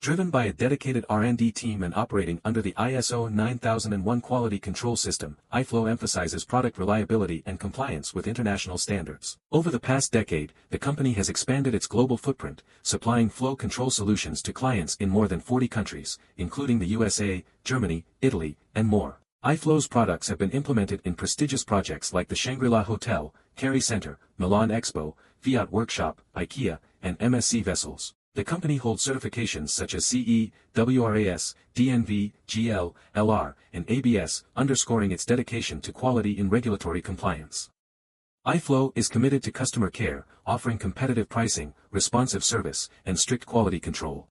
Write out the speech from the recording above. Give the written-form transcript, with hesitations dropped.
Driven by a dedicated R&D team and operating under the ISO 9001 quality control system, I-Flow emphasizes product reliability and compliance with international standards. Over the past decade, the company has expanded its global footprint, supplying flow control solutions to clients in more than 40 countries, including the USA, Germany, Italy, and more. I-Flow's products have been implemented in prestigious projects like the Shangri-La Hotel, Kerry Center, Milan Expo, Fiat Workshop, IKEA, and MSC Vessels. The company holds certifications such as CE, WRAS, DNV, GL, LR, and ABS, underscoring its dedication to quality in regulatory compliance. I-Flow is committed to customer care, offering competitive pricing, responsive service, and strict quality control.